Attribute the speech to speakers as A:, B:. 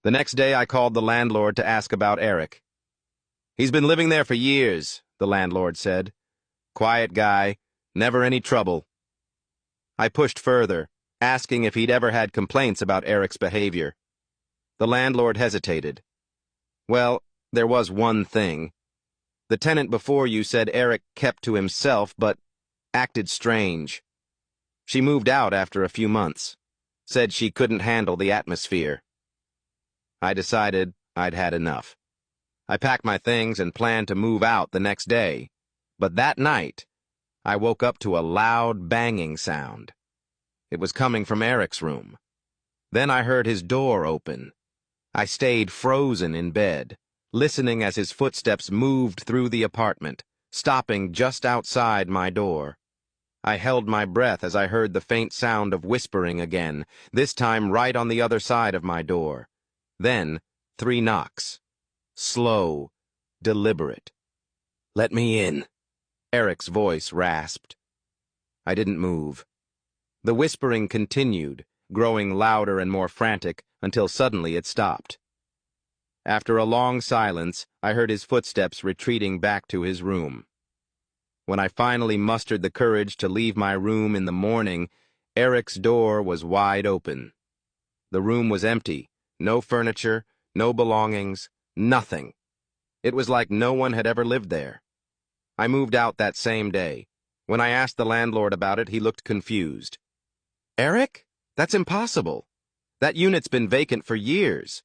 A: The next day I called the landlord to ask about Eric. "He's been living there for years," the landlord said. "Quiet guy, never any trouble." I pushed further, asking if he'd ever had complaints about Eric's behavior. The landlord hesitated. "Well, there was one thing. The tenant before you said Eric kept to himself, but acted strange. She moved out after a few months. Said she couldn't handle the atmosphere." I decided I'd had enough. I packed my things and planned to move out the next day. But that night, I woke up to a loud banging sound. It was coming from Eric's room. Then I heard his door open. I stayed frozen in bed, listening as his footsteps moved through the apartment, stopping just outside my door. I held my breath as I heard the faint sound of whispering again, this time right on the other side of my door. Then, 3 knocks. Slow, deliberate. "Let me in," Eric's voice rasped. I didn't move. The whispering continued, growing louder and more frantic, until suddenly it stopped. After a long silence, I heard his footsteps retreating back to his room. When I finally mustered the courage to leave my room in the morning, Eric's door was wide open. The room was empty, no furniture, no belongings, nothing. It was like no one had ever lived there. I moved out that same day. When I asked the landlord about it, he looked confused. "Eric? That's impossible. That unit's been vacant for years.